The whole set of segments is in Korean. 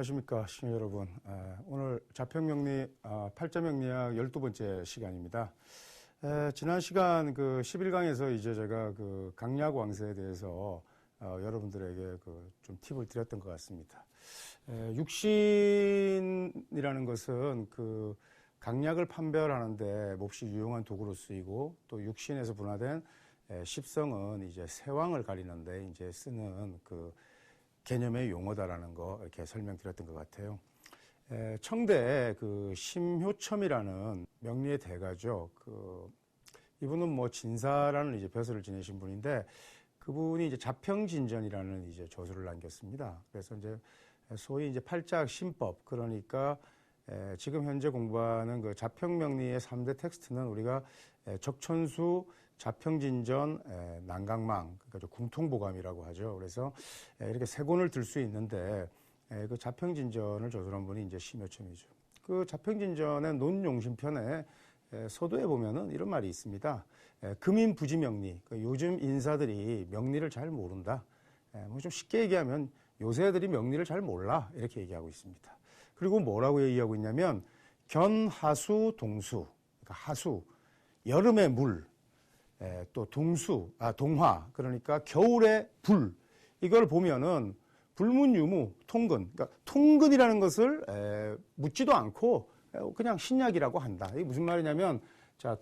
안녕하십니까 시청자 여러분. 오늘 자평명리 8자명리학 12번째 시간입니다. 지난 시간 그 11강에서 이제 제가 그 강약 왕세에 대해서 여러분들에게 좀 팁을 드렸던 것 같습니다. 육신이라는 것은 그 강약을 판별하는데 몹시 유용한 도구로 쓰이고, 또 육신에서 분화된 십성은 이제 세왕을 가리는데 이제 쓰는 그 개념의 용어다라는 거 이렇게 설명드렸던 것 같아요. 청대 그 심효첨이라는 명리의 대가죠. 이분은 뭐 진사라는 이제 벼슬을 지내신 분인데, 그분이 이제 자평진전이라는 이제 저술을 남겼습니다. 그래서 이제 소위 이제 팔자학 신법, 그러니까 지금 현재 공부하는 그 자평명리의 3대 텍스트는 우리가 적천수, 자평진전, 난강망, 그러니까 궁통보감이라고 하죠. 그래서 이렇게 세 권을 들 수 있는데, 그 자평진전을 저술한 분이 이제 심효첨이죠. 그 자평진전의 논용심편에 서도에 보면은 이런 말이 있습니다. 금인부지명리, 요즘 인사들이 명리를 잘 모른다. 뭐 좀 쉽게 얘기하면 요새 애들이 명리를 잘 몰라, 이렇게 얘기하고 있습니다. 그리고 뭐라고 얘기하고 있냐면 견하수 동수, 그러니까 하수, 여름의 물, 또 동화, 그러니까 겨울의 불, 이걸 보면은 불문유무, 통근, 그러니까 통근이라는 것을 묻지도 않고 그냥 신약이라고 한다. 이게 무슨 말이냐면, 자,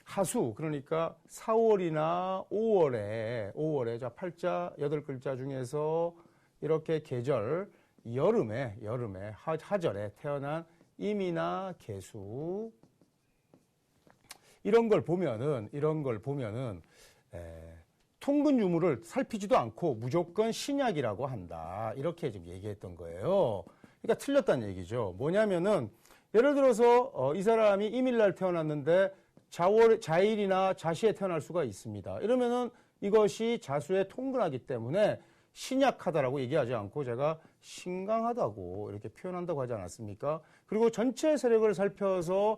하수, 그러니까 4월이나 5월에, 자, 팔자 8글자 중에서 이렇게 계절, 여름에, 하절에 태어난 임이나 개수, 이런 걸 보면은, 통근 유무를 살피지도 않고 무조건 신약이라고 한다. 이렇게 지금 얘기했던 거예요. 그러니까 틀렸다는 얘기죠. 뭐냐면은, 예를 들어서, 이 사람이 임일날 태어났는데, 자일이나 자시에 태어날 수가 있습니다. 이러면은 이것이 자수에 통근하기 때문에 신약하다라고 얘기하지 않고 제가 신강하다고 이렇게 표현한다고 하지 않았습니까? 그리고 전체 세력을 살펴서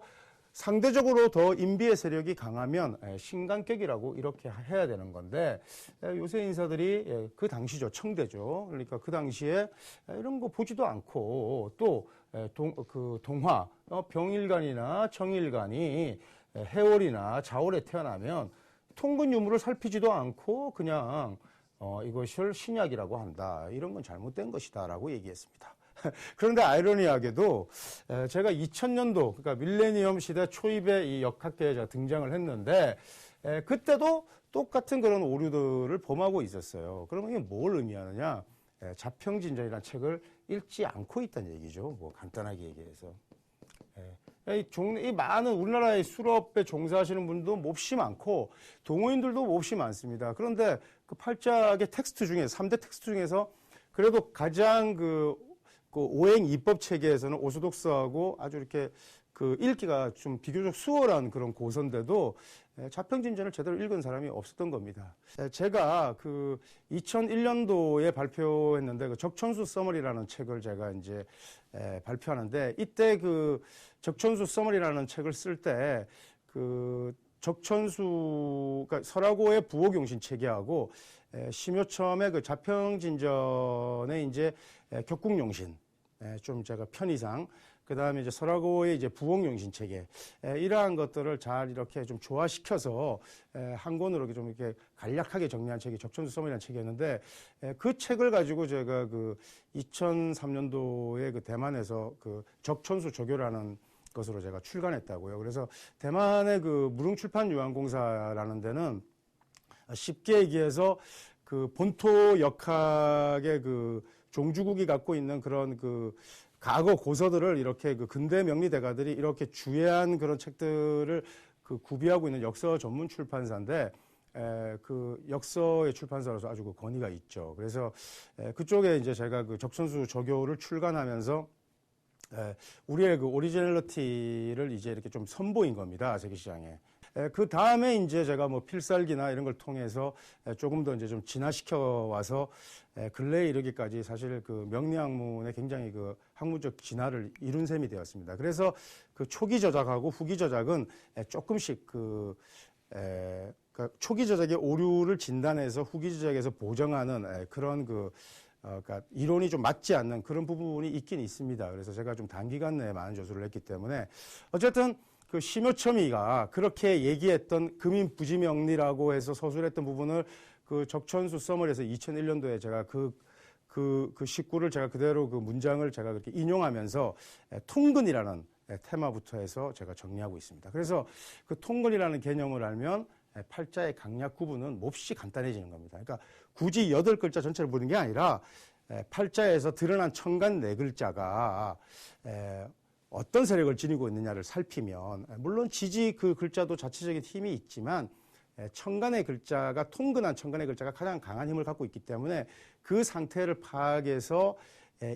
상대적으로 더 인비의 세력이 강하면 신강격이라고 이렇게 해야 되는 건데, 요새 인사들이 그 당시죠, 청대죠. 그러니까 그 당시에 이런 거 보지도 않고, 또 동화, 병일간이나 청일간이 해월이나 자월에 태어나면 통근 유무를 살피지도 않고 그냥 이것을 신약이라고 한다. 이런 건 잘못된 것이다라고 얘기했습니다. 그런데 아이러니하게도 제가 2000년도, 그러니까 밀레니엄 시대 초입에 이 역학계에 제가 등장을 했는데, 그때도 똑같은 그런 오류들을 범하고 있었어요. 그러면 이게 뭘 의미하느냐? 자평진전이라는 책을 읽지 않고 있다는 얘기죠. 뭐 간단하게 얘기해서. 이 많은 우리나라의 수렵에 종사하시는 분도 몹시 많고, 동호인들도 몹시 많습니다. 그런데 그 팔자의 텍스트 중에, 3대 텍스트 중에서 그래도 가장 그 오행 입법 체계에서는 오소독스하고 아주 이렇게 그 읽기가 좀 비교적 수월한 그런 고서인데도 자평진전을 제대로 읽은 사람이 없었던 겁니다. 제가 그 2001년도에 발표했는데, 그 적천수 서머리라는 책을 제가 이제 발표하는데, 이때 그 적천수 서머리라는 책을 쓸 때 그 그러니까 설하고의 부옥용신 체계하고 심효첨의 그 자평진전의 이제 격국용신, 좀 제가 편의상, 그 다음에 이제 설하고의 이제 부옥용신 체계, 이러한 것들을 잘 이렇게 좀 조화시켜서 한 권으로 좀 이렇게 간략하게 정리한 책이 적천수 서머리라는 책이었는데, 그 책을 가지고 제가 그 2003년도에 그 대만에서 그 적천수 조교라는 것으로 제가 출간했다고요. 그래서 대만의 그 무릉출판유한공사라는 데는 쉽게 얘기해서 그 본토 역학의 그 종주국이 갖고 있는 그런 그 과거 고서들을 이렇게 그 근대 명리대가들이 이렇게 주해한 그런 책들을 그 구비하고 있는 역서 전문 출판사인데, 그 역서의 출판사로서 아주 그 권위가 있죠. 그래서 그쪽에 이제 제가 그 적천수 조교를 출간하면서 우리의 그 오리지널리티를 이제 이렇게 좀 선보인 겁니다, 세계시장에. 그 다음에 이제 제가 뭐 필살기나 이런 걸 통해서 조금 더 이제 좀 진화시켜 와서 근래에 이르기까지 사실 그 명리학문의 굉장히 그 학문적 진화를 이룬 셈이 되었습니다. 그래서 그 초기 저작하고 후기 저작은 조금씩 그러니까 초기 저작의 오류를 진단해서 후기 저작에서 보정하는 그런 그 그러니까 이론이 좀 맞지 않는 그런 부분이 있긴 있습니다. 그래서 제가 좀 단기간 내에 많은 조사를 했기 때문에 어쨌든 그 심효첨이가 그렇게 얘기했던 금인부지명리라고 해서 서술했던 부분을 그 적천수 서머리에서 2001년도에 제가 그 식구를 제가 그대로 그 문장을 제가 그렇게 인용하면서 통근이라는 테마부터 해서 제가 정리하고 있습니다. 그래서 그 통근이라는 개념을 알면 팔자의 강약 구분은 몹시 간단해지는 겁니다. 그러니까 굳이 8글자 전체를 보는 게 아니라 팔자에서 드러난 천간 4글자가 어떤 세력을 지니고 있느냐를 살피면, 물론 지지 그 글자도 자체적인 힘이 있지만 천간의 글자가, 통근한 천간의 글자가 가장 강한 힘을 갖고 있기 때문에 그 상태를 파악해서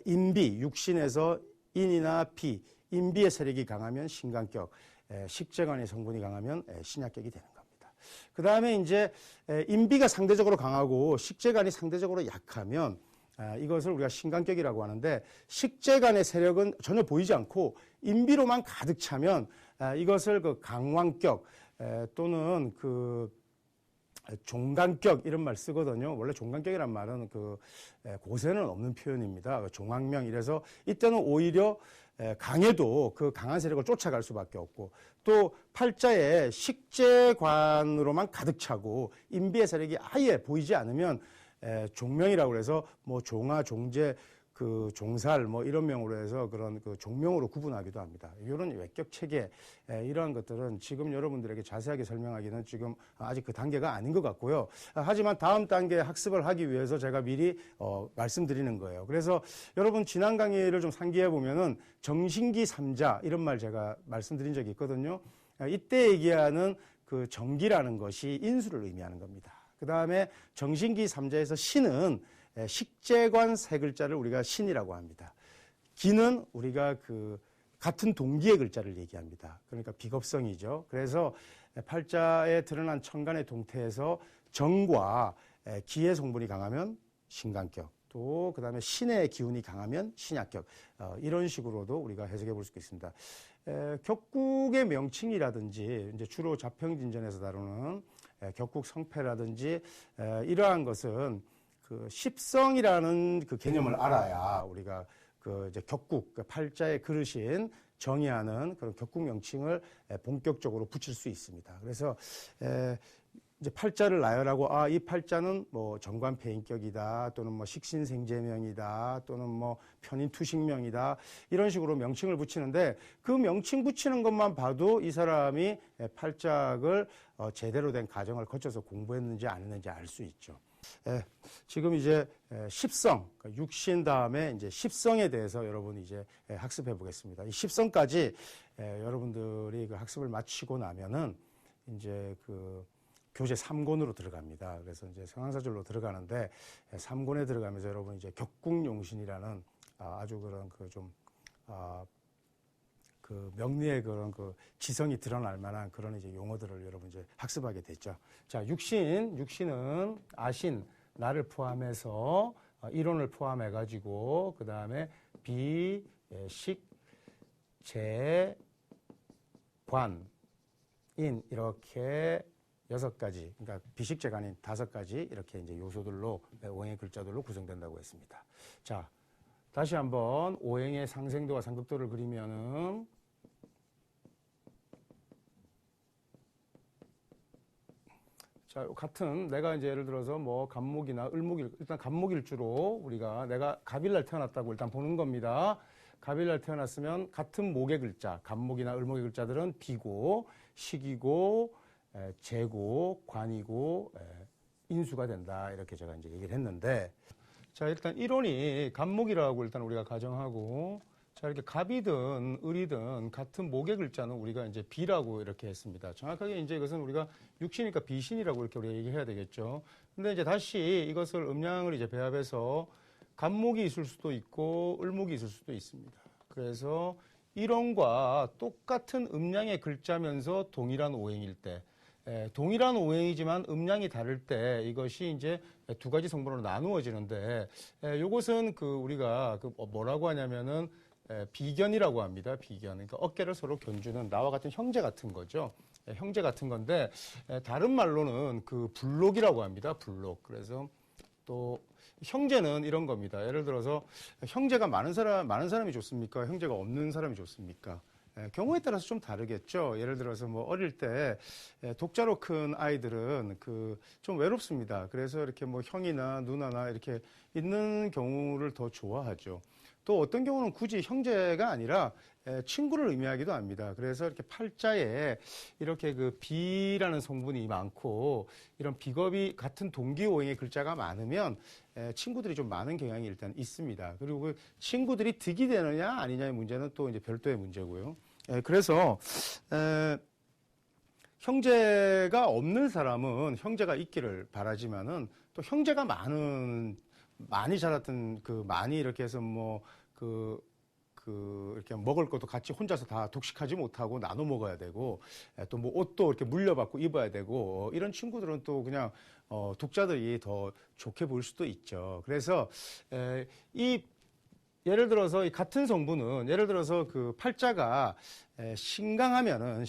인비, 육신에서 인이나 비, 인비의 세력이 강하면 신간격, 식재관의 성분이 강하면 신약격이 되는 겁니다. 그 다음에 이제 인비가 상대적으로 강하고 식재관이 상대적으로 약하면 이것을 우리가 신간격이라고 하는데, 식재관의 세력은 전혀 보이지 않고 인비로만 가득 차면 이것을 그 강왕격 또는 그 종간격 이런 말 쓰거든요. 원래 종간격이란 말은 그 고세는 없는 표현입니다. 종왕명 이래서 이때는 오히려 강해도 그 강한 세력을 쫓아갈 수밖에 없고, 또 팔자에 식재관으로만 가득 차고 인비의 세력이 아예 보이지 않으면 종명이라고 해서 뭐 종아, 종재, 그 종살 뭐 이런 명으로 해서 그런 그 종명으로 구분하기도 합니다. 이런 외격 체계 이러한 것들은 지금 여러분들에게 자세하게 설명하기는 지금 아직 그 단계가 아닌 것 같고요. 하지만 다음 단계 학습을 하기 위해서 제가 미리 말씀드리는 거예요. 그래서 여러분 지난 강의를 좀 상기해 보면은 정신기 삼자 이런 말 제가 말씀드린 적이 있거든요. 이때 얘기하는 그 정기라는 것이 인수를 의미하는 겁니다. 그 다음에 정신기 삼자에서 신은 식재관 3글자를 우리가 신이라고 합니다. 기는 우리가 그 같은 동기의 글자를 얘기합니다. 그러니까 비겁성이죠. 그래서 팔자에 드러난 천간의 동태에서 정과 기의 성분이 강하면 신간격, 또 그 다음에 신의 기운이 강하면 신약격, 이런 식으로도 우리가 해석해 볼 수 있습니다. 격국의 명칭이라든지 이제 주로 자평진전에서 다루는 격국 성패라든지 이러한 것은 그 십성이라는 그 개념을 알아야 우리가 그 이제 격국, 그 팔자의 그릇인 정의하는 그런 격국 명칭을 본격적으로 붙일 수 있습니다. 그래서 이제 팔자를 나열하고 이 팔자는 뭐 정관패인격이다, 또는 뭐 식신생재명이다, 또는 뭐 편인투식명이다, 이런 식으로 명칭을 붙이는데, 그 명칭 붙이는 것만 봐도 이 사람이 팔자를 제대로 된 과정을 거쳐서 공부했는지 안 했는지 알 수 있죠. 지금 이제 십성, 그러니까 육신 다음에 이제 십성에 대해서 여러분이 이제 학습해 보겠습니다. 이 십성까지 여러분들이 그 학습을 마치고 나면은 이제 그 교재 3권으로 들어갑니다. 그래서 이제 성황사절로 들어가는데 3권에 들어가면서 여러분 이제 격국용신이라는 아주 그런 그 좀 그 명리의 그런 그 지성이 드러날 만한 그런 이제 용어들을 여러분 이제 학습하게 됐죠. 자, 육신은 아신, 나를 포함해서 이론을 포함해가지고 그 다음에 비, 식, 재, 관, 인 이렇게 6가지, 그러니까 비식재관인 5가지 이렇게 이제 요소들로 오행의 글자들로 구성된다고 했습니다. 자, 다시 한번 오행의 상생도와 상극도를 그리면은 자, 같은 내가 이제 예를 들어서 뭐 갑목이나 을목일, 일단 갑목일주로 우리가 내가 갑일날 태어났다고 일단 보는 겁니다. 갑일날 태어났으면 같은 목의 글자, 갑목이나 을목의 글자들은 비고, 식이고, 재고, 관이고, 인수가 된다. 이렇게 제가 이제 얘기를 했는데, 자, 일단 이론이 갑목이라고 일단 우리가 가정하고, 자, 이렇게 갑이든 을이든 같은 목의 글자는 우리가 이제 비라고 이렇게 했습니다. 정확하게 이제 이것은 우리가 육신이니까 비신이라고 이렇게 우리가 얘기해야 되겠죠. 근데 이제 다시 이것을 음양을 이제 배합해서 갑목이 있을 수도 있고 을목이 있을 수도 있습니다. 그래서 이론과 똑같은 음양의 글자면서 동일한 오행일 때, 동일한 오행이지만 음양이 다를 때 이것이 이제 2가지 성분으로 나누어지는데, 이것은 그 우리가 그 뭐라고 하냐면은 비견이라고 합니다. 비견. 그러니까 어깨를 서로 견주는 나와 같은 형제 같은 거죠. 형제 같은 건데, 다른 말로는 그 불록이라고 합니다. 불록. 그래서 또 형제는 이런 겁니다. 예를 들어서 형제가 많은 사람이 좋습니까? 형제가 없는 사람이 좋습니까? 경우에 따라서 좀 다르겠죠. 예를 들어서 뭐 어릴 때 독자로 큰 아이들은 좀 외롭습니다. 그래서 이렇게 뭐 형이나 누나나 이렇게 있는 경우를 더 좋아하죠. 또 어떤 경우는 굳이 형제가 아니라 친구를 의미하기도 합니다. 그래서 이렇게 팔자에 이렇게 비라는 성분이 많고 이런 비겁이 같은 동기오행의 글자가 많으면 친구들이 좀 많은 경향이 일단 있습니다. 그리고 그 친구들이 득이 되느냐 아니냐의 문제는 또 이제 별도의 문제고요. 그래서 형제가 없는 사람은 형제가 있기를 바라지만은 또 형제가 많이 자랐던 많이 이렇게 해서 이렇게 먹을 것도 같이 혼자서 다 독식하지 못하고 나눠 먹어야 되고, 또 뭐 옷도 이렇게 물려받고 입어야 되고, 이런 친구들은 또 그냥, 독자들이 더 좋게 보일 수도 있죠. 그래서, 예를 들어서 이 같은 성분은, 예를 들어서 팔자가 신강하면은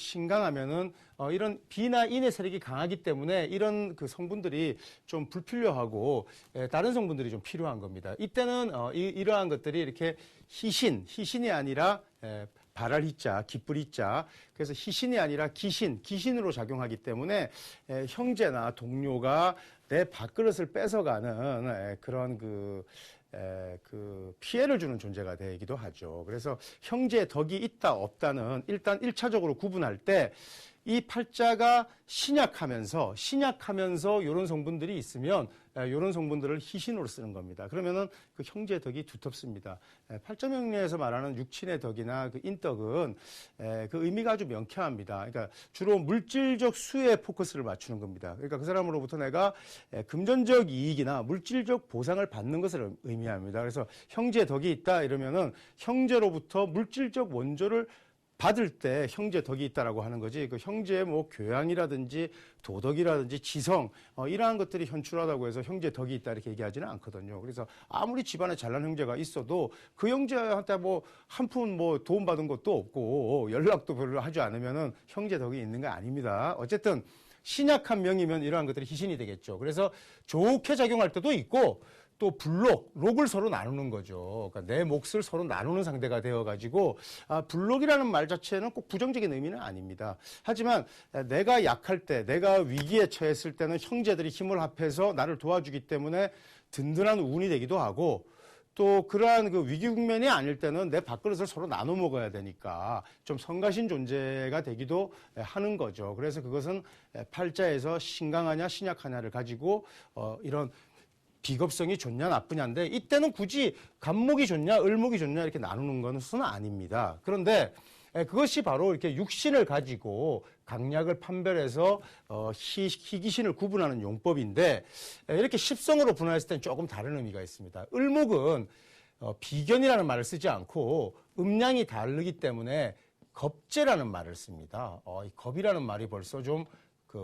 이런 비나 인의 세력이 강하기 때문에 이런 성분들이 좀 불필요하고 다른 성분들이 좀 필요한 겁니다. 이때는 이러한 것들이 이렇게 희신이 아니라 발할 희자, 기쁠 희자. 그래서 희신이 아니라 기신으로 작용하기 때문에 형제나 동료가 내 밥그릇을 뺏어가는 그런 피해를 주는 존재가 되기도 하죠. 그래서 형제의 덕이 있다 없다는 일단 1차적으로 구분할 때 이 팔자가 신약하면서 이런 성분들이 있으면 이런 성분들을 희신으로 쓰는 겁니다. 그러면은 형제의 덕이 두텁습니다. 팔자명리에서 말하는 육친의 덕이나 인덕은 그 의미가 아주 명쾌합니다. 그러니까 주로 물질적 수에 포커스를 맞추는 겁니다. 그러니까 그 사람으로부터 내가 금전적 이익이나 물질적 보상을 받는 것을 의미합니다. 그래서 형제의 덕이 있다 이러면은 형제로부터 물질적 원조를 받을 때 형제 덕이 있다라고 하는 거지. 형제의 교양이라든지 도덕이라든지 지성 이러한 것들이 현출하다고 해서 형제 덕이 있다 이렇게 얘기하지는 않거든요. 그래서 아무리 집안에 잘난 형제가 있어도 그 형제한테 한 푼 도움 받은 것도 없고 연락도 별로 하지 않으면은 형제 덕이 있는 거 아닙니다. 어쨌든 신약한 명이면 이러한 것들이 희신이 되겠죠. 그래서 좋게 작용할 때도 있고 또 록을 서로 나누는 거죠. 그러니까 내 몫을 서로 나누는 상대가 되어가지고 불록이라는 말 자체는 꼭 부정적인 의미는 아닙니다. 하지만 내가 약할 때, 내가 위기에 처했을 때는 형제들이 힘을 합해서 나를 도와주기 때문에 든든한 운이 되기도 하고 또 그러한 위기 국면이 아닐 때는 내 밥그릇을 서로 나눠 먹어야 되니까 좀 성가신 존재가 되기도 하는 거죠. 그래서 그것은 팔자에서 신강하냐 신약하냐를 가지고 이런 비겁성이 좋냐 나쁘냐인데 이때는 굳이 간목이 좋냐 을목이 좋냐 이렇게 나누는 것은 아닙니다. 그런데 그것이 바로 이렇게 육신을 가지고 강약을 판별해서 희귀신을 구분하는 용법인데 이렇게 십성으로 분할했을 때는 조금 다른 의미가 있습니다. 을목은 비견이라는 말을 쓰지 않고 음량이 다르기 때문에 겁재라는 말을 씁니다. 이 겁이라는 말이 벌써 좀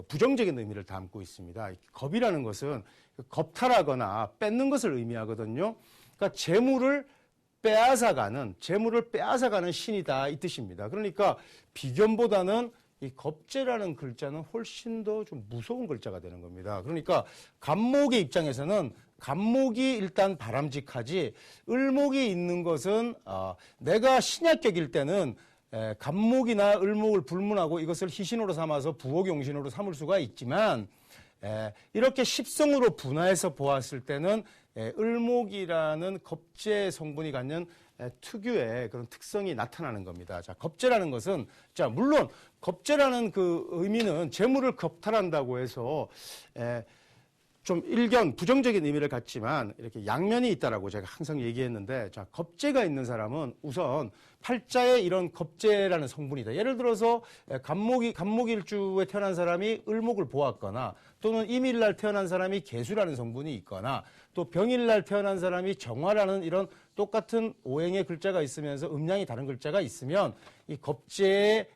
부정적인 의미를 담고 있습니다. 겁이라는 것은 겁탈하거나 뺏는 것을 의미하거든요. 그러니까 재물을 빼앗아가는 신이다 이 뜻입니다. 그러니까 비견보다는 이 겁재라는 글자는 훨씬 더 좀 무서운 글자가 되는 겁니다. 그러니까 간목의 입장에서는 간목이 일단 바람직하지 을목이 있는 것은 내가 신약격일 때는 간목이나 을목을 불문하고 이것을 희신으로 삼아서 부호경신으로 삼을 수가 있지만 이렇게 십성으로 분화해서 보았을 때는 을목이라는 겁재 성분이 갖는 특유의 그런 특성이 나타나는 겁니다. 자, 겁재라는 것은 물론 겁재라는 의미는 재물을 겁탈한다고 해서 좀 일견 부정적인 의미를 갖지만 이렇게 양면이 있다라고 제가 항상 얘기했는데 겁재가 있는 사람은 우선 팔자에 이런 겁재라는 성분이다. 예를 들어서 간목일주에 태어난 사람이 을목을 보았거나 또는 임일날 태어난 사람이 개수라는 성분이 있거나 또 병일날 태어난 사람이 정화라는 이런 똑같은 오행의 글자가 있으면서 음량이 다른 글자가 있으면 이 겁재의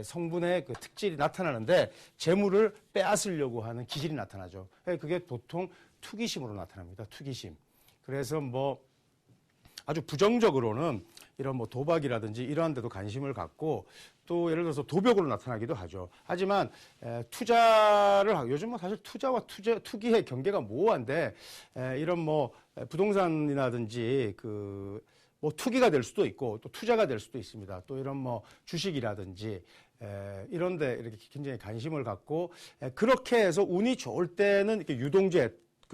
성분의 특질이 나타나는데 재물을 빼앗으려고 하는 기질이 나타나죠. 그게 보통 투기심으로 나타납니다. 투기심. 그래서 아주 부정적으로는 이런 뭐 도박이라든지 이러한 데도 관심을 갖고 또 예를 들어서 도벽으로 나타나기도 하죠. 하지만 투자를 하고 요즘 뭐 사실 투자와 투기의 경계가 모호한데 이런 뭐 부동산이라든지 뭐 투기가 될 수도 있고 또 투자가 될 수도 있습니다. 또 이런 뭐 주식이라든지 이런데 이렇게 굉장히 관심을 갖고 그렇게 해서 운이 좋을 때는 이렇게 유동재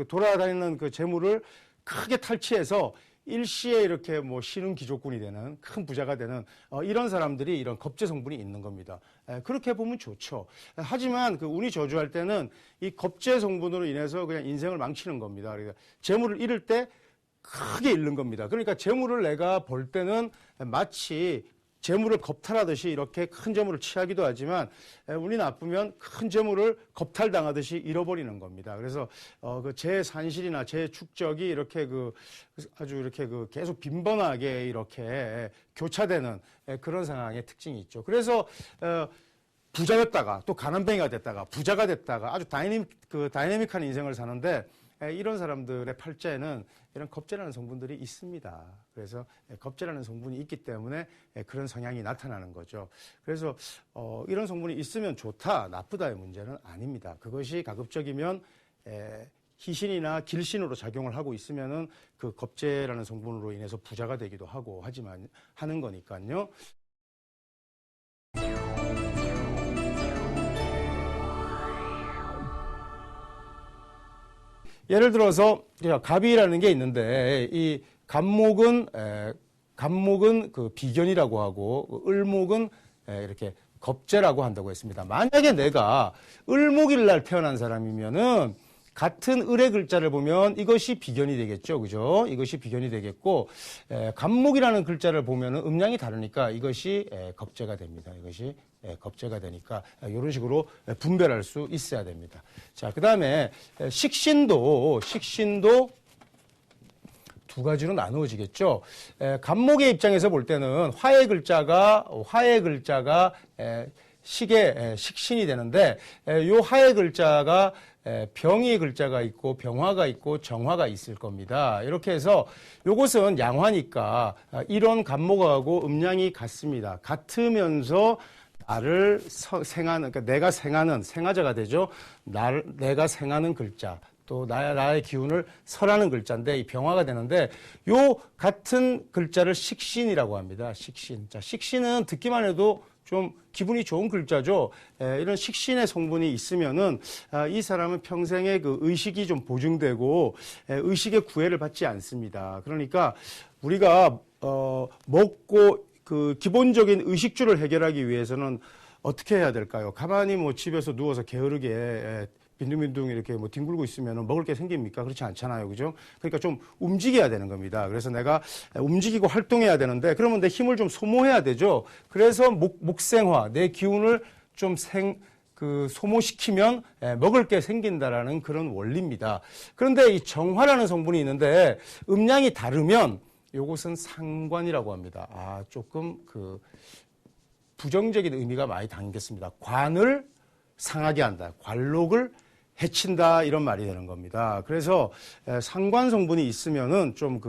돌아다니는 그 재물을 크게 탈취해서 일시에 이렇게 뭐 신흥 귀족군이 되는 큰 부자가 되는 이런 사람들이 이런 겁재 성분이 있는 겁니다. 그렇게 보면 좋죠. 하지만 그 운이 저조할 때는 이 겁재 성분으로 인해서 그냥 인생을 망치는 겁니다. 그러니까 재물을 잃을 때 크게 잃는 겁니다. 그러니까 재물을 내가 벌 때는 마치 재물을 겁탈하듯이 이렇게 큰 재물을 취하기도 하지만 운이 나쁘면 큰 재물을 겁탈당하듯이 잃어버리는 겁니다. 그래서 그 재산실이나 재축적이 이렇게 아주 이렇게 계속 빈번하게 이렇게 교차되는 그런 상황의 특징이 있죠. 그래서 부자였다가 또 가난뱅이가 됐다가 부자가 됐다가 아주 다이내믹한 인생을 사는데 이런 사람들의 팔자에는 이런 겁재라는 성분들이 있습니다. 그래서 겁재라는 성분이 있기 때문에 그런 성향이 나타나는 거죠. 그래서 이런 성분이 있으면 좋다, 나쁘다의 문제는 아닙니다. 그것이 가급적이면 희신이나 길신으로 작용을 하고 있으면은 그 겁재라는 성분으로 인해서 부자가 되기도 하고 하는 거니까요. 예를 들어서 갑이라는 게 있는데 이 갑목은 그 비견이라고 하고 을목은 이렇게 겁재라고 한다고 했습니다. 만약에 내가 을목일 날 태어난 사람이면은 같은 을의 글자를 보면 이것이 비견이 되겠죠. 그죠? 이것이 비견이 되겠고, 갑목이라는 글자를 보면은 음양이 다르니까 이것이 겁재가 됩니다. 이것이 겁재가 되니까 이런 식으로 분별할 수 있어야 됩니다. 자, 그 다음에 식신도 두 가지로 나누어지겠죠. 갑목의 입장에서 볼 때는 화의 글자가 식신이 되는데 이 화의 글자가 병의 글자가 있고 병화가 있고 정화가 있을 겁니다. 이렇게 해서 이것은 양화니까 이런 갑목하고 음양이 같습니다. 같으면서 나를 그러니까 내가 생하는 생하자가 되죠. 내가 생하는 글자. 또 나의 기운을 설하는 글자인데 이 병화가 되는데 요 같은 글자를 식신이라고 합니다. 식신. 자, 식신은 듣기만 해도 좀 기분이 좋은 글자죠. 이런 식신의 성분이 있으면은 이 사람은 평생에 그 의식이 좀 보증되고 의식의 구애를 받지 않습니다. 그러니까 우리가 먹고 그 기본적인 의식주를 해결하기 위해서는 어떻게 해야 될까요? 가만히 뭐 집에서 누워서 게으르게 빈둥빈둥 이렇게 뭐 뒹굴고 있으면 먹을 게 생깁니까? 그렇지 않잖아요. 그죠? 그러니까 좀 움직여야 되는 겁니다. 그래서 내가 움직이고 활동해야 되는데 그러면 내 힘을 좀 소모해야 되죠. 그래서 목생화, 내 기운을 좀 소모시키면 먹을 게 생긴다라는 그런 원리입니다. 그런데 이 정화라는 성분이 있는데 음양이 다르면 요것은 상관이라고 합니다. 조금 부정적인 의미가 많이 담겼습니다. 관을 상하게 한다. 관록을 해친다. 이런 말이 되는 겁니다. 그래서 상관 성분이 있으면은 좀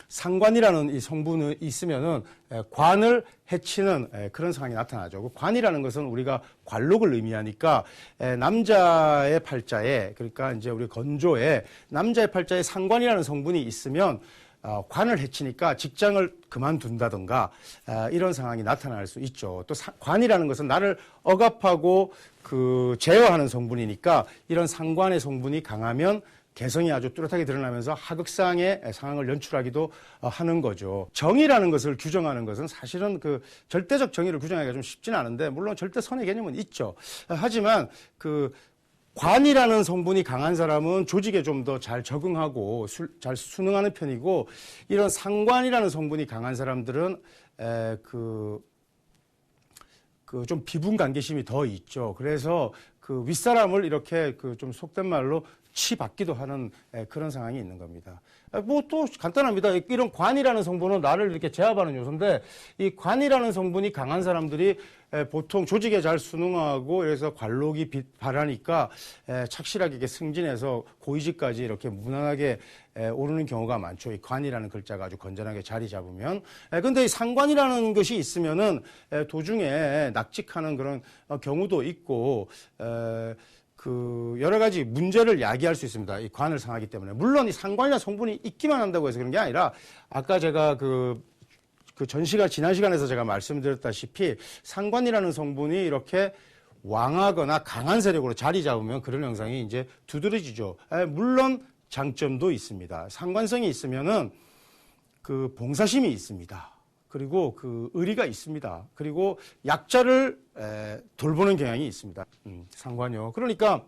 상관이라는 이 성분이 있으면은 관을 해치는 그런 상황이 나타나죠. 관이라는 것은 우리가 관록을 의미하니까 남자의 팔자에 그러니까 이제 우리 건조에 남자의 팔자에 상관이라는 성분이 있으면 관을 해치니까 직장을 그만둔다든가 이런 상황이 나타날 수 있죠. 또 관이라는 것은 나를 억압하고 제어하는 성분이니까 이런 상관의 성분이 강하면 개성이 아주 뚜렷하게 드러나면서 하극상의 상황을 연출하기도 하는 거죠. 정의라는 것을 규정하는 것은 사실은 절대적 정의를 규정하기가 좀 쉽지는 않은데 물론 절대선의 개념은 있죠. 하지만 관이라는 성분이 강한 사람은 조직에 좀 더 잘 적응하고 잘 순응하는 편이고 이런 상관이라는 성분이 강한 사람들은 좀 비분간계심이 더 있죠. 그래서 윗사람을 이렇게 좀 속된 말로 치받기도 하는 그런 상황이 있는 겁니다. 뭐 또 간단합니다. 이런 관이라는 성분은 나를 이렇게 제압하는 요소인데 이 관이라는 성분이 강한 사람들이 보통 조직에 잘 순응하고 그래서 관록이 바라니까 착실하게 이렇게 승진해서 고위직까지 이렇게 무난하게 오르는 경우가 많죠. 이 관이라는 글자가 아주 건전하게 자리 잡으면. 근데 이 상관이라는 것이 있으면은 도중에 낙직하는 그런 경우도 있고 그 여러 가지 문제를 야기할 수 있습니다. 이 관을 상하기 때문에. 물론 이 상관이나 성분이 있기만 한다고 해서 그런 게 아니라 아까 제가 지난 시간에서 제가 말씀드렸다시피 상관이라는 성분이 이렇게 왕하거나 강한 세력으로 자리 잡으면 그런 현상이 이제 두드러지죠. 물론 장점도 있습니다. 상관성이 있으면은 그 봉사심이 있습니다. 그리고 그 의리가 있습니다. 그리고 약자를 돌보는 경향이 있습니다. 상관이요. 그러니까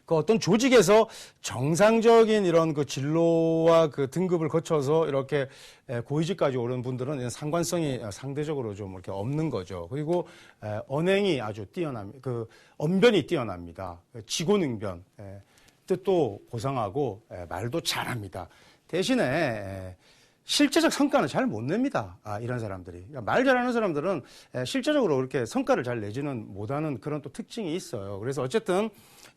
그 어떤 조직에서 정상적인 이런 그 진로와 그 등급을 거쳐서 이렇게 고위직까지 오른 분들은 상관성이 상대적으로 좀 이렇게 없는 거죠. 그리고 언행이 아주 그 언변이 뛰어납니다. 직고능변, 뜻도 고상하고 말도 잘합니다. 대신에 실제적 성과는 잘 못 냅니다. 이런 사람들이. 그러니까 말 잘하는 사람들은 실제적으로 그렇게 성과를 잘 내지는 못하는 그런 또 특징이 있어요. 그래서 어쨌든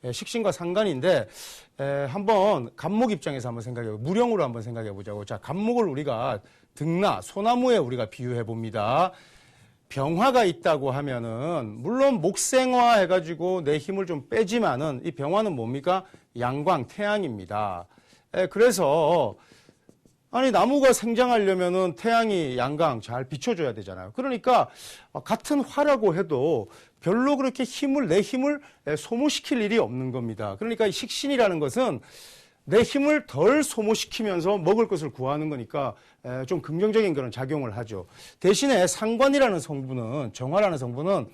식신과 상관인데 한번 갑목 입장에서 한번 무령으로 한번 생각해 보자고. 자, 갑목을 우리가 등나, 소나무에 우리가 비유해 봅니다. 병화가 있다고 하면은 물론 목생화 해가지고 내 힘을 좀 빼지만은 이 병화는 뭡니까? 양광, 태양입니다. 그래서 아니 나무가 생장하려면은 태양이 양광 잘 비춰줘야 되잖아요. 그러니까 같은 화라고 해도 별로 그렇게 내 힘을 소모시킬 일이 없는 겁니다. 그러니까 이 식신이라는 것은 내 힘을 덜 소모시키면서 먹을 것을 구하는 거니까 좀 긍정적인 그런 작용을 하죠. 대신에 상관이라는 성분은, 정화라는 성분은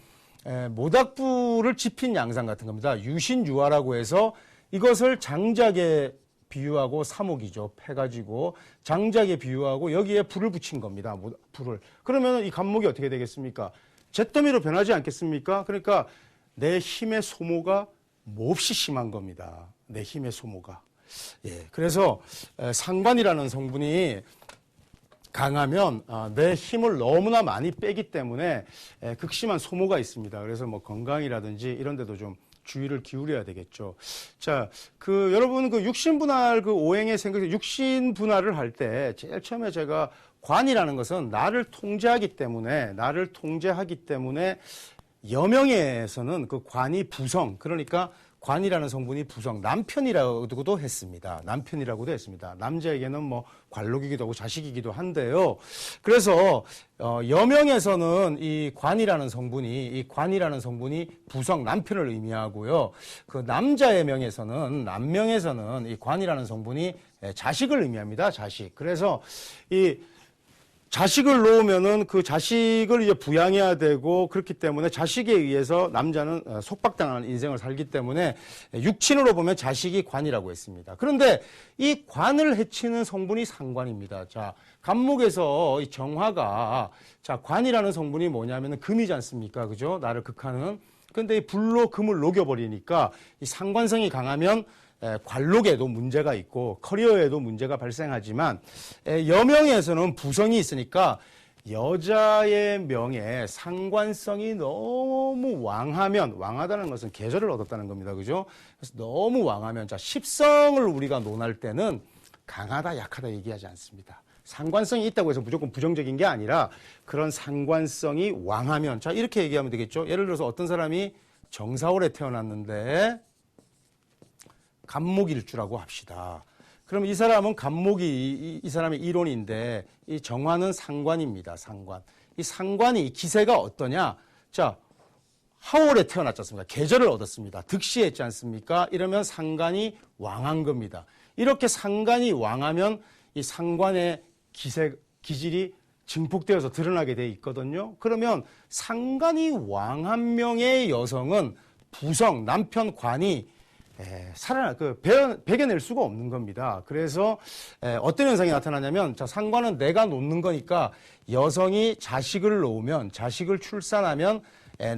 모닥불을 지핀 양상 같은 겁니다. 유신유화라고 해서 이것을 장작에 비유하고 사목이죠. 패가지고 장작에 비유하고 여기에 불을 붙인 겁니다. 불을. 그러면 이 갑목이 어떻게 되겠습니까? 잿더미로 변하지 않겠습니까? 그러니까 내 힘의 소모가 몹시 심한 겁니다. 내 힘의 소모가. 그래서 상관이라는 성분이 강하면 내 힘을 너무나 많이 빼기 때문에 극심한 소모가 있습니다. 그래서 뭐 건강이라든지 이런 데도 좀 주의를 기울여야 되겠죠. 자, 여러분 육신분할 오행의 생각, 육신분할을 할 때 제일 처음에 제가 관이라는 것은 나를 통제하기 때문에 여명에서는 그 관이 부성, 그러니까 관이라는 성분이 부성, 남편이라고도 했습니다. 남자에게는 뭐 관록이기도 하고 자식이기도 한데요. 그래서 여명에서는 이 관이라는 성분이 부성, 남편을 의미하고요. 그 남자의 명에서는, 남명에서는 이 관이라는 성분이 자식을 의미합니다. 자식. 그래서 이 자식을 놓으면은 그 자식을 이제 부양해야 되고 그렇기 때문에 자식에 의해서 남자는 속박당하는 인생을 살기 때문에 육친으로 보면 자식이 관이라고 했습니다. 그런데 이 관을 해치는 성분이 상관입니다. 자, 갑목에서 이 정화가 자, 관이라는 성분이 뭐냐면은 금이지 않습니까? 그죠? 나를 극하는. 근데 이 불로 금을 녹여버리니까 이 상관성이 강하면 관록에도 문제가 있고 커리어에도 문제가 발생하지만 여명에서는 부성이 있으니까 여자의 명에 상관성이 너무 왕하다는 것은 계절을 얻었다는 겁니다. 그죠? 그래서 너무 왕하면 자, 십성을 우리가 논할 때는 강하다, 약하다 얘기하지 않습니다. 상관성이 있다고 해서 무조건 부정적인 게 아니라 그런 상관성이 왕하면 자, 이렇게 얘기하면 되겠죠. 예를 들어서 어떤 사람이 정사월에 태어났는데 갑목일주라고 합시다. 그럼 이 사람은 갑목이 이 사람의 이론인데 이 정화는 상관입니다. 상관. 이 상관이 기세가 어떠냐? 자, 하월에 태어났지 않습니까? 계절을 얻었습니다. 득시했지 않습니까? 이러면 상관이 왕한 겁니다. 이렇게 상관이 왕하면 이 상관의 기질이 증폭되어서 드러나게 돼 있거든요. 그러면 상관이 왕한 명의 여성은 부성, 남편 관이 배겨낼 수가 없는 겁니다. 그래서 어떤 현상이 나타나냐면 자, 상관은 내가 놓는 거니까 여성이 자식을 놓으면 자식을 출산하면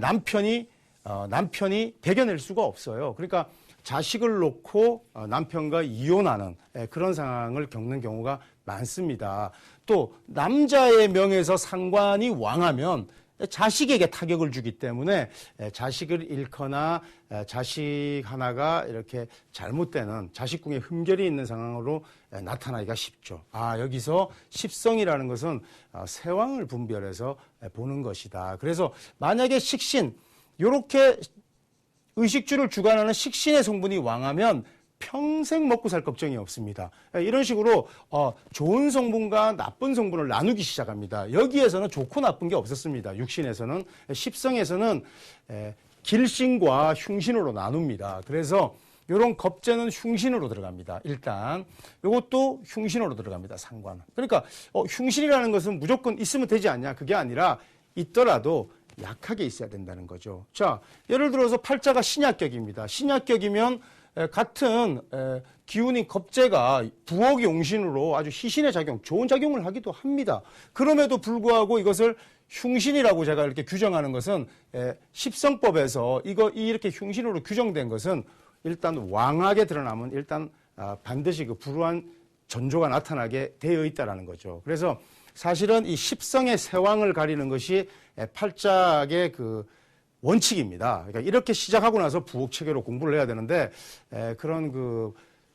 남편이 배겨낼 수가 없어요. 그러니까 자식을 놓고 남편과 이혼하는 그런 상황을 겪는 경우가 많습니다. 또 남자의 명에서 상관이 왕하면 자식에게 타격을 주기 때문에 자식을 잃거나 자식 하나가 이렇게 잘못되는 자식궁에 흠결이 있는 상황으로 나타나기가 쉽죠. 여기서 십성이라는 것은 세왕을 분별해서 보는 것이다. 그래서 만약에 식신, 이렇게 의식주를 주관하는 식신의 성분이 왕하면 평생 먹고 살 걱정이 없습니다. 이런 식으로 좋은 성분과 나쁜 성분을 나누기 시작합니다. 여기에서는 좋고 나쁜 게 없었습니다. 육신에서는. 십성에서는 길신과 흉신으로 나눕니다. 그래서 이런 겁재는 흉신으로 들어갑니다. 일단 이것도 흉신으로 들어갑니다. 상관. 그러니까 흉신이라는 것은 무조건 있으면 되지 않냐, 그게 아니라 있더라도 약하게 있어야 된다는 거죠. 자, 예를 들어서 팔자가 신약격입니다. 신약격이면 같은 기운인 겁재가 부엌 용신으로 아주 희신의 작용, 좋은 작용을 하기도 합니다. 그럼에도 불구하고 이것을 흉신이라고 제가 이렇게 규정하는 것은 십성법에서 이렇게 흉신으로 규정된 것은 일단 왕하게 드러나면 일단 반드시 그 불우한 전조가 나타나게 되어 있다는 거죠. 그래서 사실은 이 십성의 세왕을 가리는 것이 팔자의 그 원칙입니다. 그러니까 이렇게 시작하고 나서 부엌체계로 공부를 해야 되는데 그런 그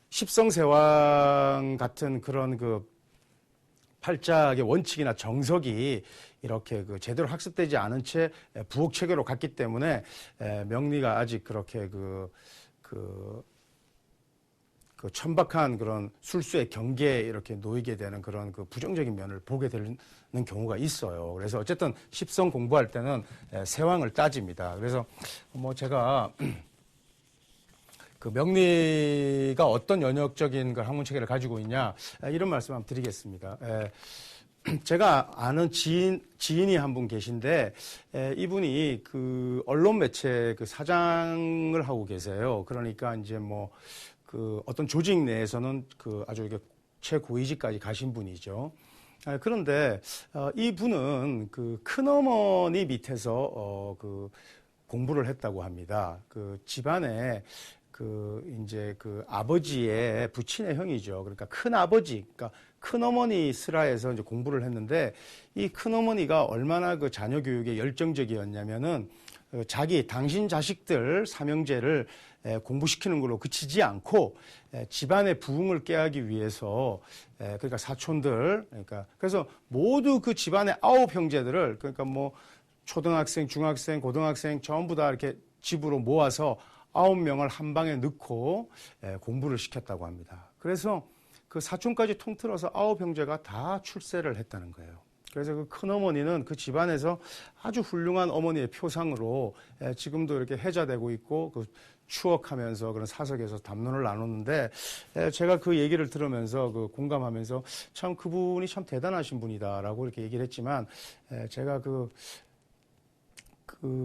십성세왕 같은 그런 그 팔자의 원칙이나 정석이 이렇게 그 제대로 학습되지 않은 채 부엌체계로 갔기 때문에 명리가 아직 그렇게 그 천박한 그런 술수의 경계에 이렇게 놓이게 되는 그런 그 부정적인 면을 보게 되는 경우가 있어요. 그래서 어쨌든 십성 공부할 때는 세왕을 따집니다. 그래서 뭐 제가 그 명리가 어떤 연역적인 그 학문체계를 가지고 있냐, 이런 말씀 한번 드리겠습니다. 제가 아는 지인이 한 분 계신데 이분이 그 언론 매체 그 사장을 하고 계세요. 그러니까 이제 뭐 그 어떤 조직 내에서는 그 아주 이렇게 최고위직까지 가신 분이죠. 그런데 이분은 그 큰어머니 밑에서 그 공부를 했다고 합니다. 그 집안에 그 이제 그 아버지의 부친의 형이죠. 그러니까 큰아버지, 그러니까 큰어머니 슬하에서 이제 공부를 했는데 이 큰어머니가 얼마나 그 자녀 교육에 열정적이었냐면은 당신 자식들 삼형제를 공부시키는 걸로 그치지 않고 집안의 부흥을 깨하기 위해서 그러니까 사촌들, 그러니까 그래서 모두 그 집안의 9형제들을 그러니까 뭐 초등학생, 중학생, 고등학생 전부 다 이렇게 집으로 모아서 9명을 한 방에 넣고 공부를 시켰다고 합니다. 그래서 그 사촌까지 통틀어서 9형제가 다 출세를 했다는 거예요. 그래서 그 큰어머니는 그 집안에서 아주 훌륭한 어머니의 표상으로 지금도 이렇게 해자되고 있고 그 추억하면서 그런 사석에서 담론을 나눴는데 제가 그 얘기를 들으면서 그 공감하면서 참 그분이 참 대단하신 분이다라고 이렇게 얘기를 했지만 제가 그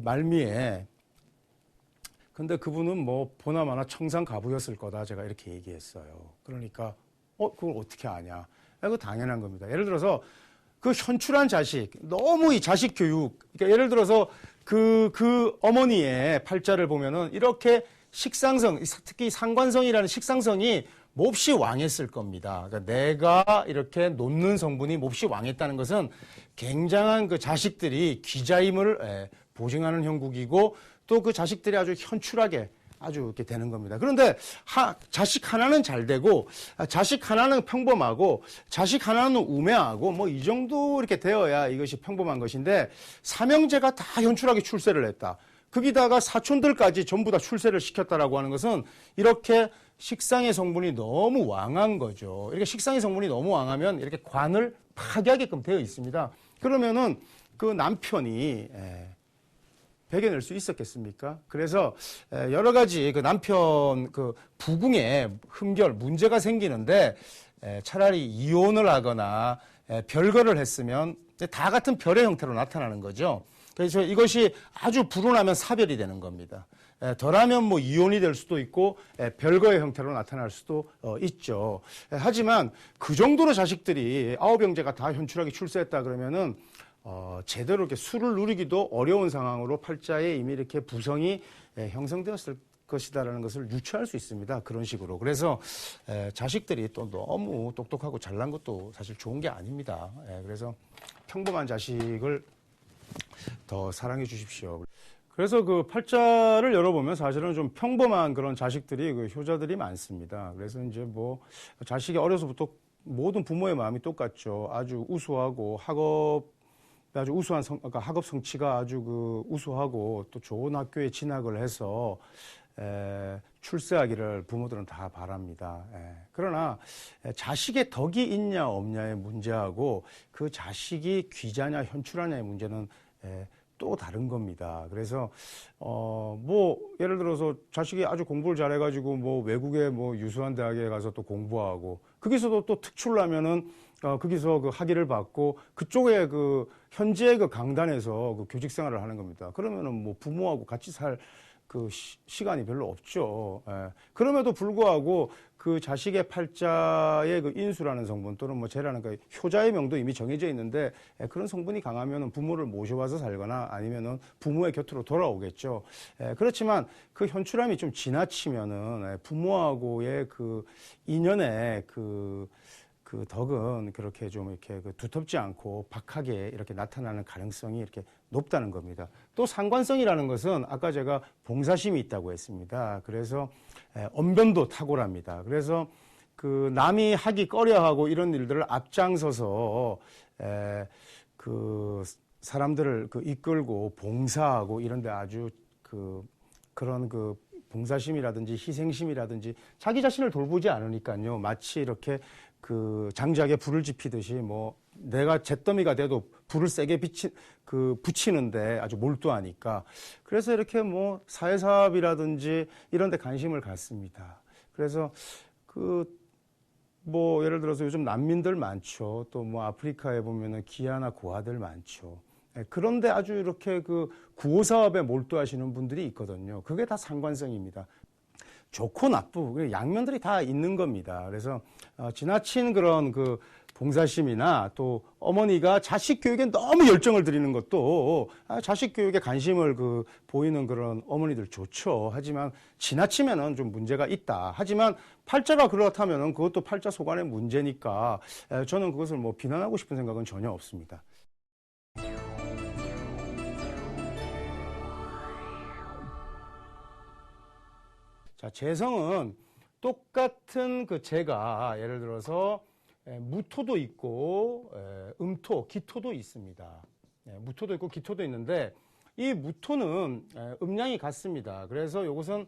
말미에 근데 그분은 뭐 보나마나 청산가부였을 거다 제가 이렇게 얘기했어요. 그러니까 그걸 어떻게 아냐? 그거 당연한 겁니다. 예를 들어서 그 현출한 자식, 너무 이 자식 교육, 그러니까 예를 들어서 그 어머니의 팔자를 보면은 이렇게 식상성, 특히 상관성이라는 식상성이 몹시 왕했을 겁니다. 그러니까 내가 이렇게 놓는 성분이 몹시 왕했다는 것은 굉장한 그 자식들이 귀자임을 보증하는 형국이고 또 그 자식들이 아주 현출하게 아주 이렇게 되는 겁니다. 그런데 자식 하나는 잘 되고 자식 하나는 평범하고 자식 하나는 우매하고 뭐 이 정도 이렇게 되어야 이것이 평범한 것인데 삼형제가 다 현출하게 출세를 했다. 거기다가 사촌들까지 전부 다 출세를 시켰다라고 하는 것은 이렇게 식상의 성분이 너무 왕한 거죠. 이렇게 식상의 성분이 너무 왕하면 이렇게 관을 파괴하게끔 되어 있습니다. 그러면은 그 남편이 배겨낼 수 있었겠습니까? 그래서 여러 가지 그 남편 그 부궁에 흠결 문제가 생기는데 차라리 이혼을 하거나 별거를 했으면 다 같은 별의 형태로 나타나는 거죠. 그래서 이것이 아주 불운하면 사별이 되는 겁니다. 덜하면 뭐 이혼이 될 수도 있고 별거의 형태로 나타날 수도 있죠. 하지만 그 정도로 자식들이 9형제가 다 현출하게 출세했다 그러면은 제대로 이렇게 수를 누리기도 어려운 상황으로 팔자에 이미 이렇게 부성이 형성되었을 것이다라는 것을 유추할 수 있습니다. 그런 식으로. 그래서 자식들이 또 너무 똑똑하고 잘난 것도 사실 좋은 게 아닙니다. 그래서 평범한 자식을 더 사랑해 주십시오. 그래서 그 팔자를 열어보면 사실은 좀 평범한 그런 자식들이 그 효자들이 많습니다. 그래서 이제 뭐 자식이 어려서부터 모든 부모의 마음이 똑같죠. 아주 우수하고 아주 우수한 그러니까 학업 성취가 아주 그 우수하고 또 좋은 학교에 진학을 해서 출세하기를 부모들은 다 바랍니다. 그러나 자식의 덕이 있냐 없냐의 문제하고 그 자식이 귀자냐 현출하냐의 문제는 또 다른 겁니다. 그래서 뭐 예를 들어서 자식이 아주 공부를 잘해가지고 뭐 외국의 뭐 유수한 대학에 가서 또 공부하고 거기서도 또 특출나면은 거기서 그 학위를 받고 그쪽에 그 현지의 그 강단에서 그 교직 생활을 하는 겁니다. 그러면은 뭐 부모하고 같이 살 그 시간이 별로 없죠. 그럼에도 불구하고 그 자식의 팔자의 그 인수라는 성분 또는 뭐 재라는 그 효자의 명도 이미 정해져 있는데 그런 성분이 강하면은 부모를 모셔와서 살거나 아니면은 부모의 곁으로 돌아오겠죠. 그렇지만 그 현출함이 좀 지나치면은 부모하고의 그 인연의 그 덕은 그렇게 좀 이렇게 그 두텁지 않고 박하게 이렇게 나타나는 가능성이 이렇게 높다는 겁니다. 또 상관성이라는 것은 아까 제가 봉사심이 있다고 했습니다. 그래서 언변도 탁월합니다. 그래서 그 남이 하기 꺼려하고 이런 일들을 앞장서서 그 사람들을 그 이끌고 봉사하고 이런데 아주 그런 그 봉사심이라든지 희생심이라든지 자기 자신을 돌보지 않으니까요. 마치 이렇게 그 장작에 불을 지피듯이 뭐 내가 잿더미가 돼도 불을 세게 붙이는데 아주 몰두하니까 그래서 이렇게 뭐 사회사업이라든지 이런 데 관심을 갖습니다. 그래서 뭐 예를 들어서 요즘 난민들 많죠. 또 뭐 아프리카에 보면은 기아나 고아들 많죠. 그런데 아주 이렇게 그 구호사업에 몰두하시는 분들이 있거든요. 그게 다 상관성입니다. 좋고 나쁘고 양면들이 다 있는 겁니다. 그래서 지나친 그런 그 봉사심이나 또 어머니가 자식 교육에 너무 열정을 들이는 것도 자식 교육에 관심을 보이는 그런 어머니들 좋죠. 하지만 지나치면은 좀 문제가 있다. 하지만 팔자가 그렇다면은 그것도 팔자 소관의 문제니까 저는 그것을 뭐 비난하고 싶은 생각은 전혀 없습니다. 자, 재성은 똑같은 그 재가 예를 들어서 무토도 있고 음토, 기토도 있습니다. 무토도 있고 기토도 있는데 이 무토는 음양이 같습니다. 그래서 이것은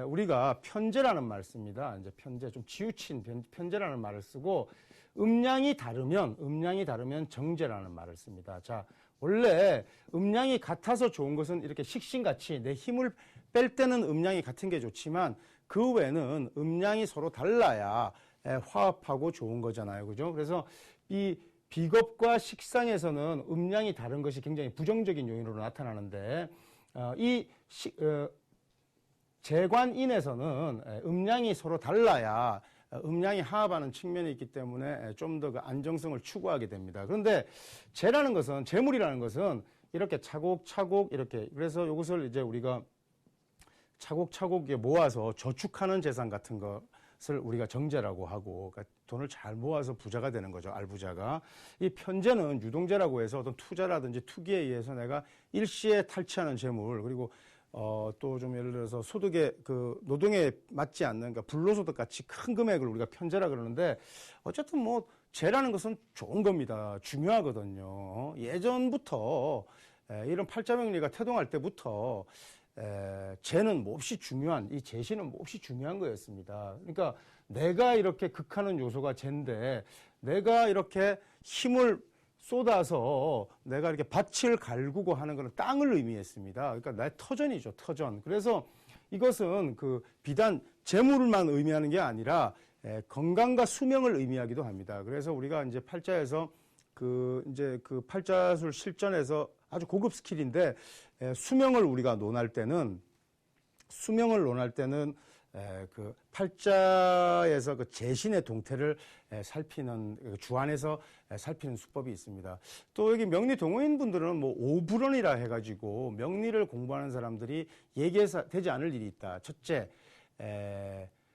우리가 편재라는 말 씁니다. 이제 편재, 좀 지우친 편재라는 말을 쓰고 음양이 다르면 정재라는 말을 씁니다. 자, 원래 음양이 같아서 좋은 것은 이렇게 식신같이 내 힘을 뺄 때는 음양이 같은 게 좋지만 그 외에는 음양이 서로 달라야 화합하고 좋은 거잖아요. 그죠? 그래서 이 비겁과 식상에서는 음양이 다른 것이 굉장히 부정적인 요인으로 나타나는데 이 재관인에서는 음양이 서로 달라야 음양이 화합하는 측면이 있기 때문에 좀 더 그 안정성을 추구하게 됩니다. 그런데 재물이라는 것은 이렇게 차곡차곡 이렇게 그래서 이것을 이제 우리가 차곡차곡 모아서 저축하는 재산 같은 것을 우리가 정재라고 하고 그러니까 돈을 잘 모아서 부자가 되는 거죠. 알부자가. 이 편재는 유동재라고 해서 어떤 투자라든지 투기에 의해서 내가 일시에 탈취하는 재물 그리고 또 좀 예를 들어서 소득에 노동에 맞지 않는 그러니까 불로소득 같이 큰 금액을 우리가 편재라 그러는데 어쨌든 뭐 재라는 것은 좋은 겁니다. 중요하거든요. 예전부터 이런 팔자명리가 태동할 때부터 재는 몹시 중요한 이 재신은 몹시 중요한 거였습니다. 그러니까 내가 이렇게 극하는 요소가 재인데 내가 이렇게 힘을 쏟아서 내가 이렇게 밭을 갈구고 하는 것은 땅을 의미했습니다. 그러니까 나의 터전이죠, 터전. 그래서 이것은 비단 재물만 의미하는 게 아니라 건강과 수명을 의미하기도 합니다. 그래서 우리가 이제 팔자에서 이제 팔자술 실전에서 아주 고급 스킬인데 수명을 우리가 논할 때는 그 팔자에서 그 재신의 동태를 살피는 주안에서 살피는 수법이 있습니다. 또 여기 명리 동호인 분들은 뭐 오불언이라 해가지고 명리를 공부하는 사람들이 얘기해서 되지 않을 일이 있다. 첫째,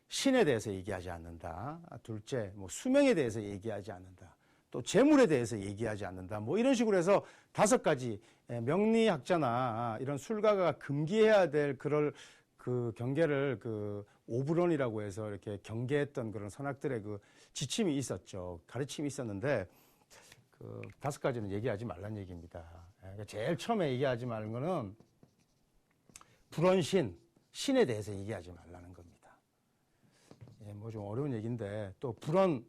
신에 대해서 얘기하지 않는다. 둘째, 뭐 수명에 대해서 얘기하지 않는다. 또 재물에 대해서 얘기하지 않는다. 뭐 이런 식으로 해서 5가지 명리학자나 이런 술가가 금기해야 될 그럴 그 경계를 그 오브론이라고 해서 이렇게 경계했던 그런 선학들의 그 지침이 있었죠. 가르침이 있었는데 그 5가지는 얘기하지 말란 얘기입니다. 그러니까 제일 처음에 얘기하지 말는 거는 불언신, 신에 대해서 얘기하지 말라는 겁니다. 뭐 좀 어려운 얘기인데 또 불언,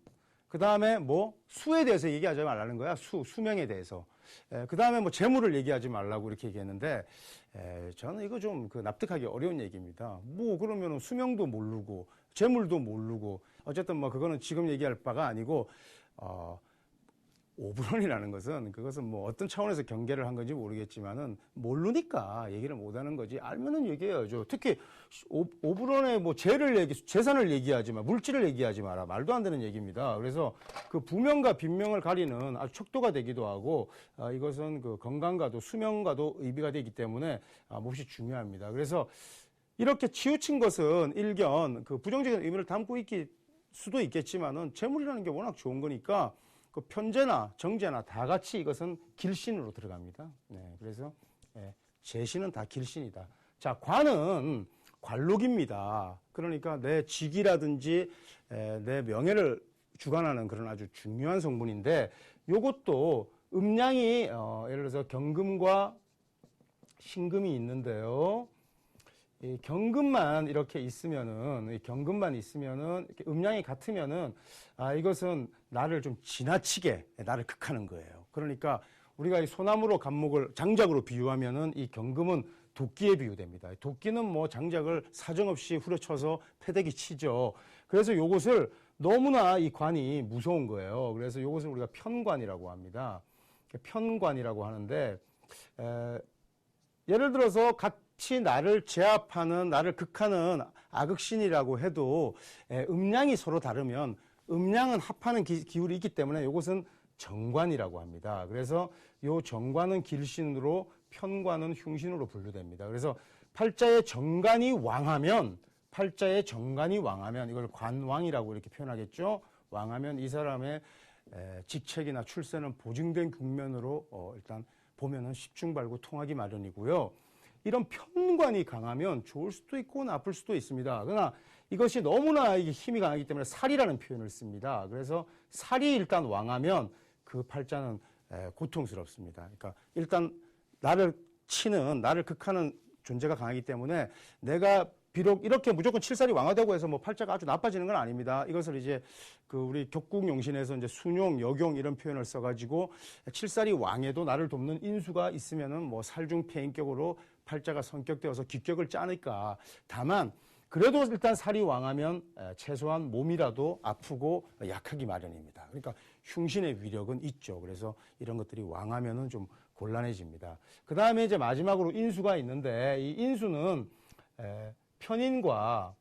그 다음에 뭐 수에 대해서 얘기하지 말라는 거야. 수명에 대해서. 그 다음에 뭐 재물을 얘기하지 말라고 이렇게 얘기했는데 저는 이거 좀 그 납득하기 어려운 얘기입니다. 뭐 그러면 수명도 모르고 재물도 모르고 어쨌든 뭐 그거는 지금 얘기할 바가 아니고 오브론이라는 것은 그것은 뭐 어떤 차원에서 경계를 한 건지 모르겠지만은 모르니까 얘기를 못 하는 거지. 알면은 얘기해야죠. 특히 오브론의 뭐 재산을 얘기하지 마, 물질을 얘기하지 마라. 말도 안 되는 얘기입니다. 그래서 그 부명과 빈명을 가리는 아주 척도가 되기도 하고 이것은 그 건강과도 수명과도 의미가 되기 때문에 몹시 중요합니다. 그래서 이렇게 치우친 것은 일견 그 부정적인 의미를 담고 있기 수도 있겠지만은 재물이라는 게 워낙 좋은 거니까 그 편재나 정재나 다 같이 이것은 길신으로 들어갑니다. 네, 그래서 재신은 다 길신이다. 자, 관은 관록입니다. 그러니까 내 직이라든지 내 명예를 주관하는 그런 아주 중요한 성분인데 요것도 음양이 예를 들어서 경금과 신금이 있는데요. 이 경금만 이렇게 있으면은, 이렇게 음양이 같으면은, 이것은 나를 좀 지나치게, 나를 극하는 거예요. 그러니까 우리가 이 소나무로 간목을 장작으로 비유하면은 이 경금은 도끼에 비유됩니다. 도끼는 뭐 장작을 사정없이 후려쳐서 패대기 치죠. 그래서 요것을 너무나 이 관이 무서운 거예요. 그래서 요것을 우리가 편관이라고 합니다. 편관이라고 하는데, 예를 들어서 같이 나를 제압하는, 나를 극하는 악극신이라고 해도 음양이 서로 다르면 음양은 합하는 기울이 있기 때문에 이것은 정관이라고 합니다. 그래서 이 정관은 길신으로 편관은 흉신으로 분류됩니다. 그래서 팔자의 정관이 왕하면 이걸 관왕이라고 이렇게 표현하겠죠. 왕하면 이 사람의 직책이나 출세는 보증된 국면으로 일단 보면은 십중발구 통하기 마련이고요. 이런 편관이 강하면 좋을 수도 있고 나쁠 수도 있습니다. 그러나 이것이 너무나 이게 힘이 강하기 때문에 살이라는 표현을 씁니다. 그래서 살이 일단 왕하면 그 팔자는 고통스럽습니다. 그러니까 일단 나를 치는, 나를 극하는 존재가 강하기 때문에 내가 비록 이렇게 무조건 칠살이 왕하다고 해서 뭐 팔자가 아주 나빠지는 건 아닙니다. 이것을 이제 그 우리 격국용신에서 이제 순용, 역용 이런 표현을 써가지고 칠살이 왕해도 나를 돕는 인수가 있으면은 뭐 살중폐인격으로 팔자가 성격되어서 기격을 짜니까. 다만 그래도 일단 살이 왕하면 최소한 몸이라도 아프고 약하기 마련입니다. 그러니까 흉신의 위력은 있죠. 그래서 이런 것들이 왕하면은 좀 곤란해집니다. 그 다음에 이제 마지막으로 인수가 있는데 이 인수는 편인과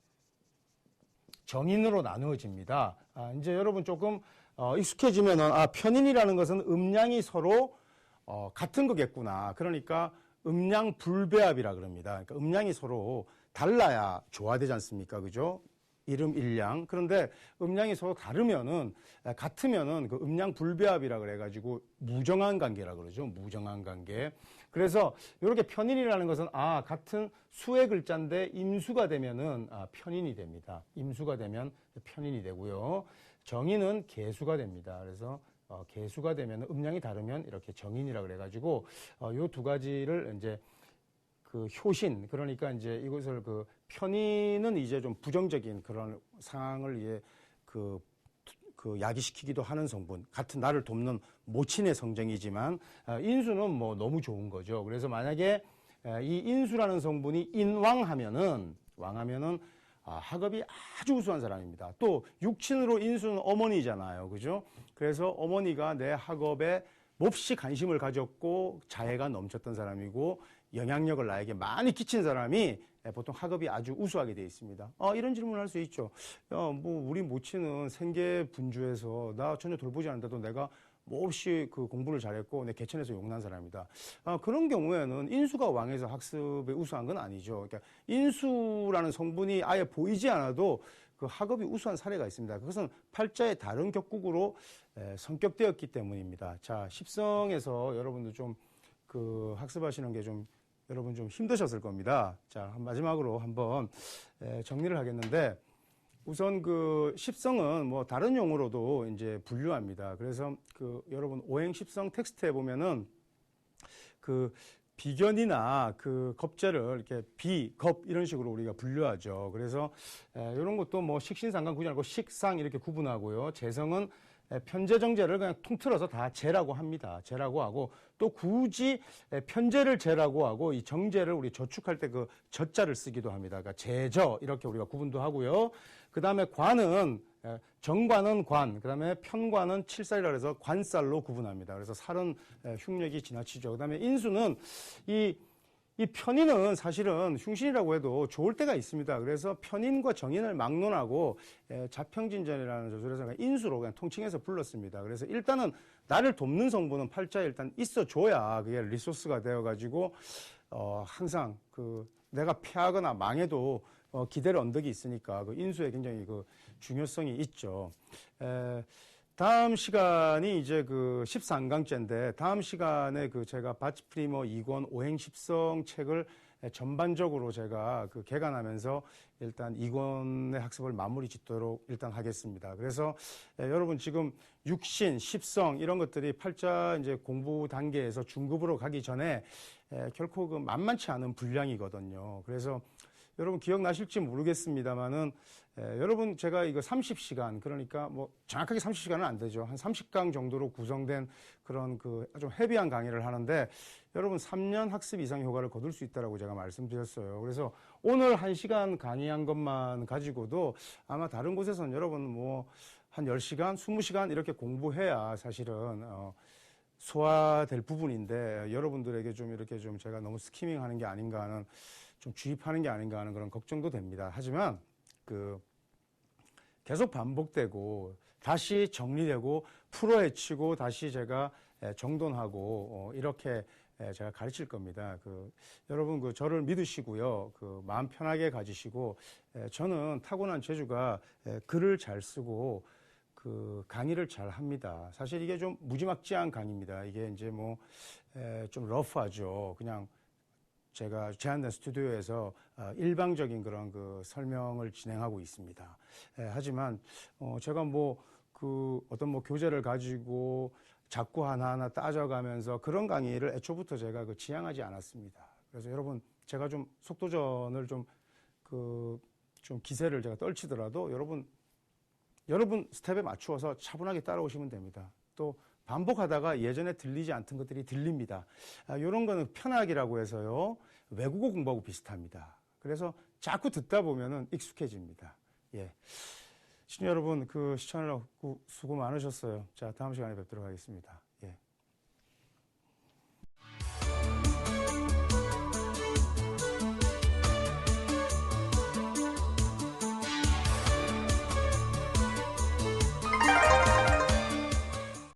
정인으로 나누어집니다. 이제 여러분 조금 익숙해지면은 편인이라는 것은 음양이 서로 같은 거겠구나. 그러니까 음양 불배합이라 그럽니다. 그러니까 음양이 서로 달라야 조화되지 않습니까? 그죠? 일음 일양. 그런데 음양이 서로 다르면은 같으면은 그 음양 불배합이라 그래가지고 무정한 관계라 그러죠. 무정한 관계. 그래서 이렇게 편인이라는 것은 같은 수의 글자인데 임수가 되면은 편인이 됩니다. 임수가 되면 편인이 되고요. 정인은 개수가 됩니다. 그래서 개수가 되면 음양이 다르면 이렇게 정인이라 그래가지고 요 두 가지를 이제 그 효신, 그러니까 이제 이것을 그 편인은 이제 좀 부정적인 그런 상황을 이제 그 야기시키기도 하는 성분, 같은 나를 돕는 모친의 성정이지만 인수는 뭐 너무 좋은 거죠. 그래서 만약에 이 인수라는 성분이 인왕하면은 학업이 아주 우수한 사람입니다. 또 육친으로 인수는 어머니잖아요. 그죠? 그래서 어머니가 내 학업에 몹시 관심을 가졌고 자애가 넘쳤던 사람이고 영향력을 나에게 많이 끼친 사람이 보통 학업이 아주 우수하게 되어 있습니다. 이런 질문을 할 수 있죠. 우리 모친은 생계 분주해서 나 전혀 돌보지 않는데도 내가 몹시 그 공부를 잘했고 내 개천에서 용난 사람이다. 그런 경우에는 인수가 왕에서 학습에 우수한 건 아니죠. 그러니까 인수라는 성분이 아예 보이지 않아도 그 학업이 우수한 사례가 있습니다. 그것은 팔자의 다른 격국으로 성격되었기 때문입니다. 자, 십성에서 여러분들 좀 그 학습하시는 게 좀 여러분 좀 힘드셨을 겁니다. 자, 마지막으로 한번 정리를 하겠는데 우선 그 십성은 뭐 다른 용어로도 이제 분류합니다. 그래서 그 여러분 오행 십성 텍스트에 보면은 그 비견이나 그 겁재를 이렇게 비겁 이런 식으로 우리가 분류하죠. 그래서 이런 것도 뭐 식신상관 구분하고 식상 이렇게 구분하고요. 재성은 편재정재를 그냥 통틀어서 다 재라고 합니다. 재라고 하고 또 굳이 편재를 재라고 하고 이 정재를 우리 저축할 때 그 저자를 쓰기도 합니다. 그러니까 재저 이렇게 우리가 구분도 하고요. 그 다음에 관은 정관은 관, 그 다음에 편관은 칠살이라 해서 관살로 구분합니다. 그래서 살은 흉력이 지나치죠. 그 다음에 인수는 이 편인은 사실은 흉신이라고 해도 좋을 때가 있습니다. 그래서 편인과 정인을 막론하고 자평진전이라는 저술에서 인수로 그냥 통칭해서 불렀습니다. 그래서 일단은 나를 돕는 성분은 팔자에 일단 있어줘야 그게 리소스가 되어가지고 항상 그 내가 패하거나 망해도 기댈 언덕이 있으니까 그 인수에 굉장히 그 중요성이 있죠. 다음 시간이 이제 그 13강째인데 다음 시간에 그 제가 바치프리머 2권 오행십성 책을 전반적으로 제가 그 개관하면서 일단 2권의 학습을 마무리 짓도록 일단 하겠습니다. 그래서 여러분 지금 육신, 십성 이런 것들이 팔자 이제 공부 단계에서 중급으로 가기 전에 결코 그 만만치 않은 분량이거든요. 그래서 여러분 기억나실지 모르겠습니다만은 여러분 제가 이거 30시간 그러니까 뭐 정확하게 30시간은 안 되죠. 한 30강 정도로 구성된 그런 그 좀 헤비한 강의를 하는데 여러분 3년 학습 이상 효과를 거둘 수 있다라고 제가 말씀드렸어요. 그래서 오늘 1시간 강의한 것만 가지고도 아마 다른 곳에서는 여러분 뭐 한 10시간, 20시간 이렇게 공부해야 사실은 소화될 부분인데 여러분들에게 좀 이렇게 좀 제가 너무 스키밍 하는 게 아닌가 하는 좀 주입하는 게 아닌가 하는 그런 걱정도 됩니다. 하지만 그 계속 반복되고 다시 정리되고 풀어헤치고 다시 제가 정돈하고 이렇게 제가 가르칠 겁니다. 여러분 그 저를 믿으시고요. 그 마음 편하게 가지시고 저는 타고난 재주가 글을 잘 쓰고 그 강의를 잘 합니다. 사실 이게 좀 무지막지한 강의입니다. 이게 이제 뭐 좀 러프하죠. 그냥 제가 제한된 스튜디오에서 일방적인 그런 그 설명을 진행하고 있습니다. 하지만 제가 뭐 그 어떤 뭐 교재를 가지고 자꾸 하나하나 따져가면서 그런 강의를 애초부터 제가 그 지향하지 않았습니다. 그래서 여러분 제가 좀 속도전을 좀 기세를 제가 떨치더라도 여러분 스텝에 맞추어서 차분하게 따라오시면 됩니다. 또 반복하다가 예전에 들리지 않던 것들이 들립니다. 이런 거는 편하기라고 해서요. 외국어 공부하고 비슷합니다. 그래서 자꾸 듣다 보면은 익숙해집니다. 예. 시청자 여러분, 그 시청하느라고 수고 많으셨어요. 자, 다음 시간에 뵙도록 하겠습니다.